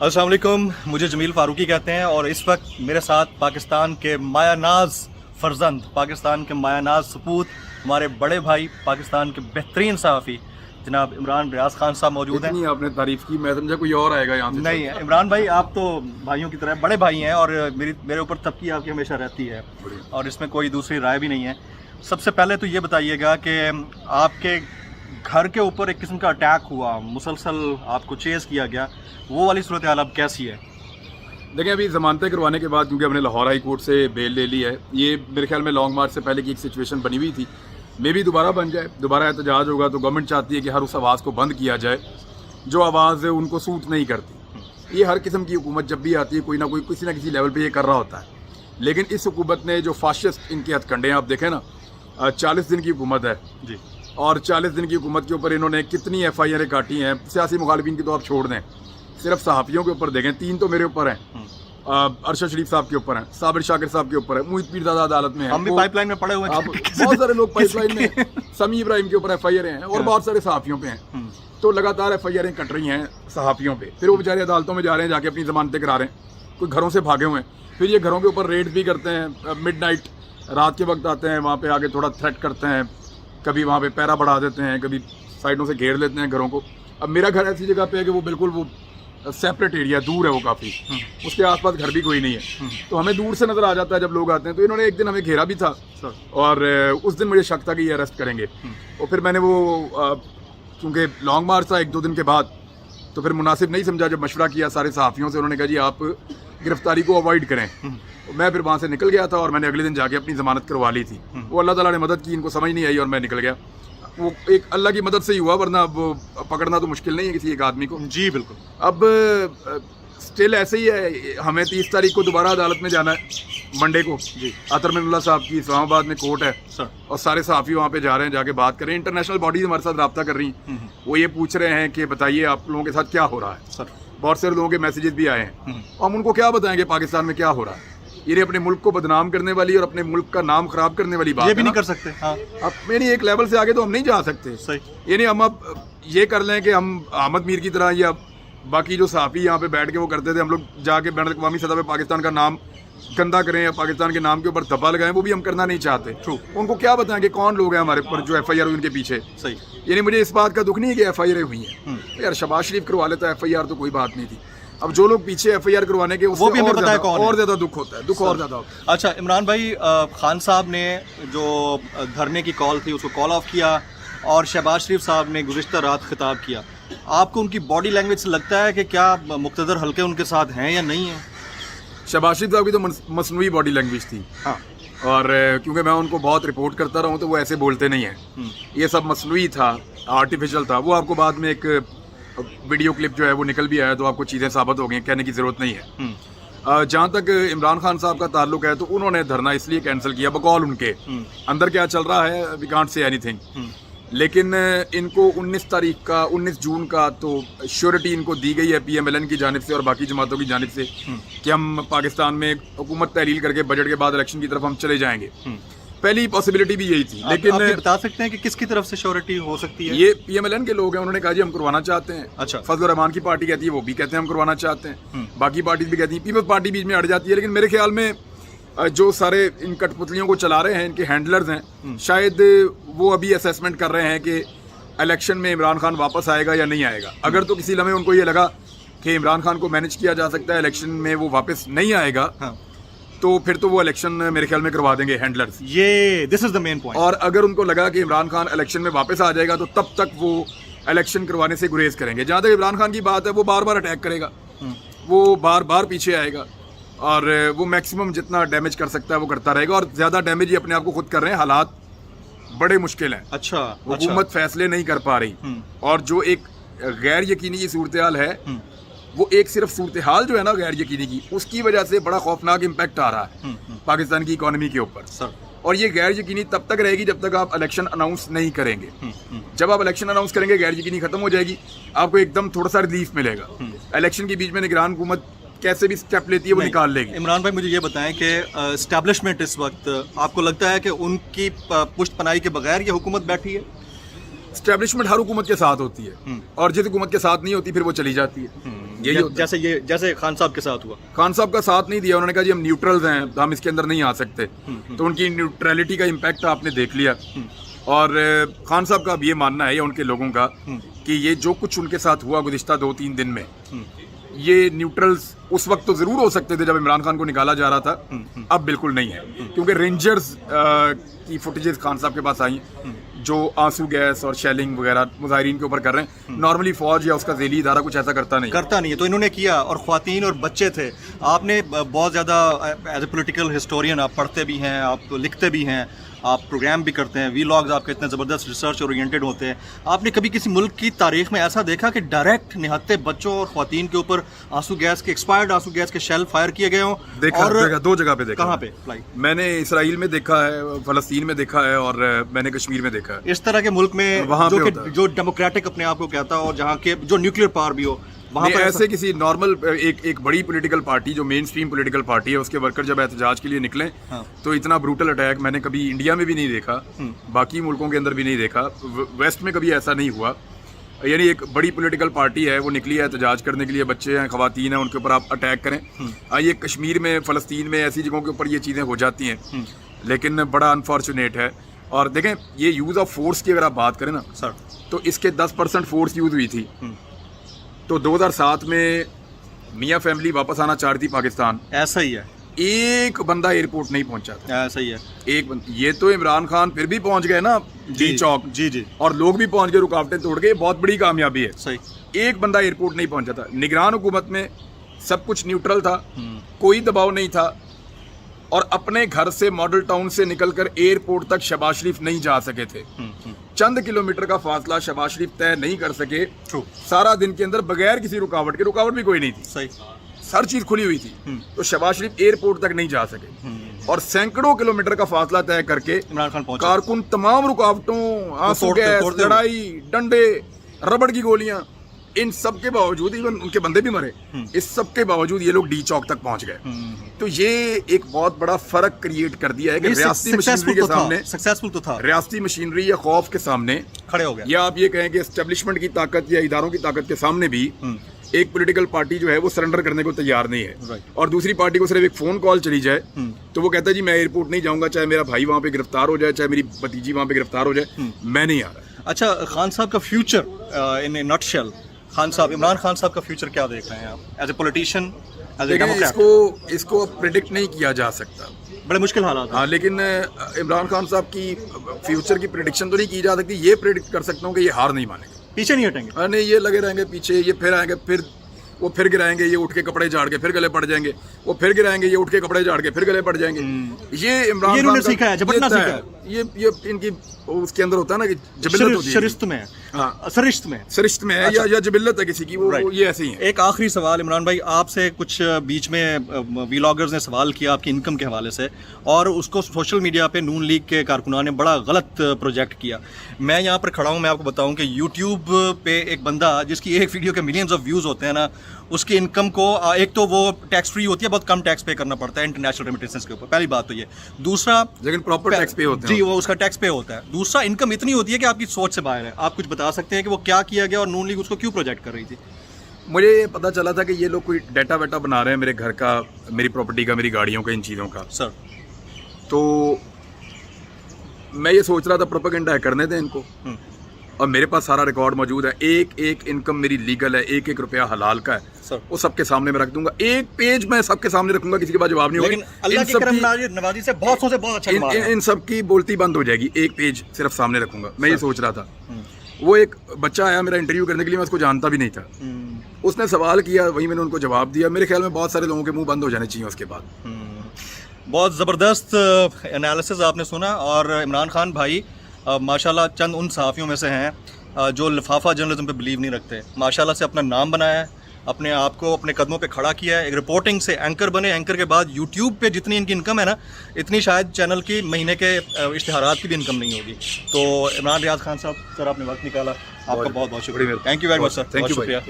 अस्सलाम वालेकुम, मुझे जमील फ़ारूकी कहते हैं और इस वक्त मेरे साथ पाकिस्तान के मायानाज फ़र्जंद, पाकिस्तान के मायानाज सपूत, हमारे बड़े भाई, पाकिस्तान के बेहतरीन सहाफ़ी जनाब इमरान रियाज खान साहब मौजूद हैं। इतनी आपने तारीफ़ की, मैं समझा कोई और आएगा यहाँ से। नहीं है इमरान भाई, आप तो भाइयों की तरह बड़े भाई हैं और मेरे ऊपर तबकी आपकी हमेशा रहती है और इसमें कोई दूसरी राय भी नहीं है। सबसे पहले तो ये बताइएगा कि आपके घर के ऊपर एक किस्म का अटैक हुआ, मुसलसल आपको चेज़ किया गया, वो वाली सूरत हाल अब कैसी है? देखिए, अभी ज़मानतें करवाने के बाद क्योंकि हमने लाहौर हाई कोर्ट से बेल ले ली है, ये मेरे ख्याल में लॉन्ग मार्च से पहले की एक सिचुएशन बनी हुई थी। मे भी दोबारा बन जाए, दोबारा एहतजाज होगा तो गवर्नमेंट चाहती है कि हर उस आवाज़ को बंद किया जाए जो आवाज़ उनको सूट नहीं करती। ये हर किस्म की हुकूमत जब भी आती है कोई ना कोई किसी ना किसी लेवल पे ये कर रहा होता है। लेकिन इस हुकूमत ने जो फाशिस्ट इनके हथकंडे हैं, आप देखें ना, 40 दिन की हुकूमत है जी, और 40 दिन की हुकूमत के ऊपर इन्होंने कितनी FIR काटी हैं। सियासी मुखालिफिन की तो आप छोड़ दें, सिर्फ सहाफ़ियों के ऊपर देखें, 3 तो मेरे ऊपर हैं, अरशद शरीफ साहब के ऊपर हैं, साबिर शाकिर साहब के ऊपर है, मुहित पीरज़ादा अदालत में है, हम भी पाइपलाइन में पड़े हुए हैं। बहुत सारे लोग पाइपलाइन में, समी इब्राहिम के ऊपर FIR हैं और बहुत सारे सहाफ़ियों पे हैं। तो लगातार FIR कट रही हैं सहाफ़ियों पे, फिर वो बेचारे अदालतों में जा रहे हैं, जाके अपनी ज़मानतें करा रहे हैं, कोई घरों से भागे हुए हैं, फिर ये घरों के ऊपर रेड भी करते हैं, मिडनाइट रात के वक्त आते हैं, वहाँ पे आके थोड़ा थ्रेट करते हैं, कभी वहाँ पे पैरा बढ़ा देते हैं, कभी साइडों से घेर लेते हैं घरों को। अब मेरा घर ऐसी जगह पे है कि वो बिल्कुल वो सेपरेट एरिया, दूर है वो काफ़ी, उसके आसपास घर भी कोई नहीं है, तो हमें दूर से नज़र आ जाता है जब लोग आते हैं। तो इन्होंने एक दिन हमें घेरा भी था और उस दिन मुझे शक था कि ये अरेस्ट करेंगे, और फिर मैंने वो क्योंकि लॉन्ग मार्च था 1-2 दिन के बाद, तो फिर मुनासिब नहीं समझा, जब मशवरा किया सारे सहाफ़ियों से, उन्होंने कहा जी आप गिरफ्तारी को अवॉइड करें। मैं फिर वहाँ से निकल गया था और मैंने अगले दिन जाके अपनी ज़मानत करवा ली थी। वो अल्लाह ताला ने मदद की, इनको समझ नहीं आई और मैं निकल गया। वो एक अल्लाह की मदद से ही हुआ, वरना अब पकड़ना तो मुश्किल नहीं है किसी एक आदमी को। जी बिल्कुल। अब स्टिल ऐसे ही है, हमें 30 तारीख को दोबारा अदालत में जाना है, मंडे को जी। अतर मिनुल्लाह साहब की इस्लामाबाद में कोर्ट है सर, और सारे सहाफ़ी वहाँ पे जा रहे हैं, जाके बात करें। इंटरनेशनल बॉडीज हमारे साथ रब्ता कर रही हैं, वो ये पूछ रहे हैं कि बताइए आप लोगों के साथ क्या हो रहा है सर। बहुत सारे लोगों के मैसेजेस भी आए हैं, हम उनको क्या बताएंगे पाकिस्तान में क्या हो रहा है। ये अपने मुल्क को बदनाम करने वाली और अपने मुल्क का नाम खराब करने वाली बात ये भी नहीं कर सकते। हाँ, अब मेरी एक लेवल से आगे तो हम नहीं जा सकते। सही, ये नहीं हम अब ये कर लें कि हम अहमद मीर की तरह या बाकी जो सहाफ़ी यहाँ पे बैठ के वो करते थे, हम लोग जाके बैन अवी सतह पे पाकिस्तान का नाम गंदा करें या पाकिस्तान के नाम के ऊपर धब्बा लगाएं, वो भी हम करना नहीं चाहते। ट्रू, उनको क्या बताएंगे कौन लोग हैं हमारे ऊपर जो FIR हुई उनके पीछे। सही, यानी मुझे इस बात का दुख नहीं है कि FIR हुई हैं, यार शहबाज शरीफ करवा लेता है FIR तो कोई बात नहीं थी। अब जो लोग पीछे FIR करवाने के वो भी हमें पता है कौन है, और ज़्यादा दुख होता है, दुख और ज़्यादा होता है। अच्छा इमरान भाई, खान साहब ने जो धरने की कॉल थी उसको कॉल ऑफ किया और शहबाज शरीफ साहब ने गुज़िश्ता रात खिताब किया। आपको उनकी बॉडी लैंग्वेज से लगता है कि क्या मुक़्तदर हल्के उनके साथ हैं या नहीं है? शहबाज शरीफ साहब की तो मसनूई बॉडी लैंग्वेज थी। हाँ, और क्योंकि मैं उनको बहुत रिपोर्ट करता रहा हूँ तो वो ऐसे बोलते नहीं हैं, ये सब मसनूई था, आर्टिफिशियल था। वो आपको बाद में एक वीडियो क्लिप जो है वो निकल भी आया तो आपको चीज़ें साबित हो गई, कहने की ज़रूरत नहीं है। जहाँ तक इमरान खान साहब का ताल्लुक है तो उन्होंने धरना इसलिए कैंसिल किया, बकौल उनके अंदर क्या चल रहा है वी कांट से एनीथिंग, लेकिन इनको 19 जून का तो श्योरिटी इनको दी गई है PMLN की जानिब से और बाकी जमातों की जानिब से कि हम पाकिस्तान में हुकूमत तहलील करके बजट के बाद इलेक्शन की तरफ हम चले जाएंगे। पहली पॉसिबिलिटी भी यही थी, लेकिन आप बता सकते हैं कि किसकी तरफ से श्योरिटी हो सकती है? ये PMLN के लोग हैं, उन्होंने कहा जी हम करवाना चाहते हैं। अच्छा, फजल रहमान की पार्टी कहती है, वो भी कहते हैं हम करवाना चाहते हैं, बाकी पार्टी भी कहती है, पीपल्स पार्टी बीच में अड़ जाती है। लेकिन मेरे ख्याल में जो सारे इन कठपुतलियों को चला रहे हैं, इनके हैंडलर्स हैं, शायद वो अभी असेसमेंट कर रहे हैं कि इलेक्शन में इमरान खान वापस आएगा या नहीं आएगा। अगर तो किसी लम्हे उनको ये लगा कि इमरान खान को मैनेज किया जा सकता है, इलेक्शन में वो वापस नहीं आएगा, तो फिर तो वो इलेक्शन मेरे ख्याल में करवा देंगे हैंडलर्स। ये this is the main point. और अगर उनको लगा कि इमरान खान इलेक्शन में वापस आ जाएगा तो तब तक वो इलेक्शन करवाने से गुरेज करेंगे। जहाँ तक इमरान खान की बात है, वो बार बार अटैक करेगा, वो बार बार पीछे आएगा और वो मैक्सिमम जितना डैमेज कर सकता है वो करता रहेगा, और ज़्यादा डैमेज ये अपने आप को खुद कर रहे हैं। हालात बड़े मुश्किल हैं। अच्छा, हुकूमत फैसले नहीं कर पा रही, और जो एक गैर यकीनी सूरत हाल है, वो एक सिर्फ सूरत हाल जो है ना गैर यकीनी की, उसकी वजह से बड़ा खौफनाक इम्पैक्ट आ रहा है पाकिस्तान की इकोनॉमी के ऊपर। और ये गैर यकीनी तब तक रहेगी जब तक आप इलेक्शन अनाउंस नहीं करेंगे। जब आप इलेक्शन अनाउंस करेंगे गैर यकीनी खत्म हो जाएगी, आपको एकदम थोड़ा सा रिलीफ मिलेगा। इलेक्शन के बीच में निगरान हुकूमत कैसे भी स्टेप लेती है वो निकाल लेगी। इमरान भाई मुझे ये बताएं कि एस्टैब्लिशमेंट इस वक्त आपको लगता है कि उनकी पुष्ट पनाही के बगैर ये हुकूमत बैठी है? एस्टैब्लिशमेंट हर हुकूमत के साथ होती है और जिस हुकूमत के साथ नहीं होती फिर वो चली जाती है। यही होता है। जैसे खान साहब के साथ हुआ। खान साहब का साथ नहीं दिया, उन्होंने कहा जी हम न्यूट्रल्स हैं, हम इसके अंदर नहीं आ सकते। तो उनकी न्यूट्रलिटी का इम्पैक्ट आपने देख लिया। और खान साहब का अब ये मानना है या उनके लोगों का कि ये जो कुछ उनके साथ हुआ गुज़िश्ता 2-3 दिन में, ये न्यूट्रल्स उस वक्त तो जरूर हो सकते थे जब इमरान खान को निकाला जा रहा था, अब बिल्कुल नहीं है। क्योंकि रेंजर्स की फुटेजेस खान साहब के पास आई जो आंसू गैस और शेलिंग वगैरह मुजाहिरीन के ऊपर कर रहे हैं। नॉर्मली फौज या उसका ज़ेली इदारा कुछ ऐसा करता नहीं है, तो इन्होंने किया। और ख्वातीन और बच्चे थे। आपने बहुत ज़्यादा एज ए पॉलिटिकल हिस्टोरियन आप पढ़ते भी हैं, आप लिखते भी हैं, आप प्रोग्राम भी करते हैं, वीलॉग्स आपके इतने ज़बरदस्त रिसर्च ओरिएंटेड होते हैं। आपने कभी किसी मुल्क की तारीख में ऐसा देखा कि डायरेक्ट निहत्ते बच्चों और ख्वातीन के ऊपर आंसू गैस के, एक्सपायर्ड आंसू गैस के शेल फायर किए गए हों? देखा, 2 जगह पे देखा। कहाँ पे? मैंने इसराइल में देखा है, फलस्तीन में देखा है, और मैंने कश्मीर में देखा है। इस तरह के मुल्क में जो डेमोक्रेटिक अपने आप को कहता हो और जहाँ के जो न्यूक्लियर पावर भी हो, वहाँ पर ऐसे किसी नॉर्मल एक बड़ी पॉलिटिकल पार्टी जो मेन स्ट्रीम पॉलिटिकल पार्टी है, उसके वर्कर जब एहतजाज के लिए निकले, तो इतना ब्रूटल अटैक मैंने कभी इंडिया में भी नहीं देखा, बाकी मुल्कों के अंदर भी नहीं देखा, वेस्ट में कभी ऐसा नहीं हुआ। यानी एक बड़ी पॉलिटिकल पार्टी है, वो निकली है एहतजाज करने के लिए, बच्चे हैं, खवातीन हैं, उनके ऊपर आप अटैक करें। ये कश्मीर में, फ़लस्तीन में, ऐसी जगहों के ऊपर ये चीज़ें हो जाती हैं, लेकिन बड़ा अनफॉर्चुनेट है। और देखें, ये यूज़ ऑफ फोर्स की अगर आप बात करें ना सर, तो इसके 10% फोर्स यूज़ हुई थी। तो 2007 में मियाँ फैमिली वापस आना चाह रही थी पाकिस्तान, ऐसा ही है, एक बंदा एयरपोर्ट नहीं पहुंचा था। ऐसा ही है, एक ये तो इमरान खान फिर भी पहुंच गए ना डी चौक, जी, और लोग भी पहुंच गए, रुकावटें तोड़ गए, बहुत बड़ी कामयाबी है। सही, एक बंदा एयरपोर्ट नहीं पहुंचा था। निगरान हुकूमत में सब कुछ न्यूट्रल था, कोई दबाव नहीं था, और अपने घर से मॉडल टाउन से निकलकर एयरपोर्ट तक शहबाज शरीफ नहीं जा सके थे। चंद किलोमीटर का फासला शहबाज शरीफ तय नहीं कर सके सारा दिन के अंदर बगैर किसी रुकावट के। रुकावट भी कोई नहीं थी, सही, हर चीज खुली हुई थी, तो शहबाज शरीफ एयरपोर्ट तक नहीं जा सके। और सैकड़ों किलोमीटर का फासला तय करके इमरान खान पहुंचे। कारकुन तमाम रुकावटों, आंसू गैस, लड़ाई, डंडे, रबड़ की गोलियां, इन सब के बावजूद, इवन उनके बंदे भी मरे, इस सब के बावजूद ये लोग डी चौक तक पहुंच गए। तो ये एक बहुत बड़ा फर्क क्रिएट कर दिया है कि रियासती मशीनरी के सामने, सक्सेसफुल तो था, रियासती मशीनरी या खौफ के सामने खड़े हो गए, या आप ये कहें कि एस्टेब्लिशमेंट की ताकत या इदारों की ताकत के सामने भी एक पॉलिटिकल पार्टी जो है वो सरेंडर करने को तैयार नहीं है। और दूसरी पार्टी को सिर्फ एक फोन कॉल चली जाए तो वो कहता है जी मैं एयरपोर्ट नहीं जाऊंगा, चाहे मेरा भाई वहां पे गिरफ्तार हो जाए, चाहे मेरी भतीजी वहां पे गिरफ्तार हो जाए, मैं नहीं आ रहा। अच्छा, खान साहब का future in A nutshell, Khan साहब, इमरान खान साहब का फ्यूचर क्या देख रहे हैं आप as a politician, as a democrat? इसको प्रेडिक्ट नहीं किया जा सकता, बड़े मुश्किल हालात हैं। हाँ, लेकिन इमरान खान साहब की फ्यूचर की प्रेडिक्शन तो नहीं की जा सकती। ये प्रेडिक्ट कर सकता हूँ कि ये हार नहीं मानेंगे, पीछे नहीं हटेंगे। नहीं, ये लगे रहेंगे पीछे, ये फिर आएंगे, फिर वो फिर गिराएंगे, ये उठ के कपड़े झाड़ के फिर गले पड़ जाएंगे, वो फिर गिराएंगे, ये उठ के कपड़े झाड़ के फिर गले पड़ जाएंगे। ये इमरान खान सीखा है, जबरना सीखा है। ये इनकी उसके अंदर होता है ना कि जबिल्लत होती है, शरिश्त में, हाँ, सरिश्त में है, या जबिल्लत है किसी की, वो ये ऐसे ही है। एक आखिरी सवाल इमरान भाई आपसे, कुछ बीच में वीलॉगर्स ने सवाल किया आपकी इनकम के हवाले से, और उसको सोशल मीडिया पे नून लीग के कारकुनान ने बड़ा गलत प्रोजेक्ट किया। मैं यहाँ पर खड़ा हूँ, मैं आपको बताऊँ कि यूट्यूब पे एक बंदा जिसकी एक वीडियो के मिलियंस ऑफ व्यूज़ होते हैं ना, उसकी इनकम को, एक तो वो टैक्स फ्री होती है, बहुत कम टैक्स पे करना पड़ता है इंटरनेशनल रेमिटेंसेस के ऊपर, पहली बात तो ये। दूसरा, लेकिन प्रॉपर टैक्स पे होता है, जी, वो उसका टैक्स पे होता है। दूसरा, इनकम इतनी होती है कि आपकी सोच से बाहर है। आप कुछ बता सकते हैं कि वो क्या किया गया और नून लीग उसको क्यों प्रोजेक्ट कर रही थी? मुझे ये पता चला था कि ये लोग कोई डाटा वाटा बना रहे हैं मेरे घर का, मेरी प्रॉपर्टी का, मेरी गाड़ियों का, इन चीज़ों का सर। तो मैं ये सोच रहा था प्रोपेगेंडा है, करने दें इनको, और मेरे पास सारा रिकॉर्ड मौजूद है, एक एक इनकम मेरी लीगल है, एक एक रुपया हलाल का है सर, वो सबके सामने मैं रख दूंगा, एक पेज मैं सबके सामने रखूंगा, किसी के पास जवाब नहीं होगा। लेकिन अल्लाह की करम नवाजी से बहुत अच्छा इन सब की बोलती बंद हो जाएगी, एक पेज सिर्फ सामने रखूंगा। मैं ये सोच रहा था। वो एक बच्चा आया मेरा इंटरव्यू करने के लिए, मैं उसको जानता भी नहीं था, उसने सवाल किया, वही मैंने उनको जवाब दिया। मेरे ख्याल में बहुत सारे लोगों के मुंह बंद हो जाने चाहिए उसके बाद। बहुत ज़बरदस्त एनालिसिस आपने सुना, और इमरान खान भाई माशाल्लाह चंद उन सहाफ़ियों में से हैं जो लिफाफा जर्नलिज्म पे बिलीव नहीं रखते। माशाल्लाह से अपना नाम बनाया है, अपने आप को अपने कदमों पे खड़ा किया है, एक रिपोर्टिंग से एंकर बने, एंकर के बाद यूट्यूब पे जितनी इनकी इनकम है ना, इतनी शायद चैनल की महीने के इश्तिहारात की भी इनकम नहीं होगी। तो इमरान रियाज खान साहब, सर आपने वक्त निकाला, आपका बहुत बहुत शुक्रिया, thank you very much sir, thank you, शुक्रिया।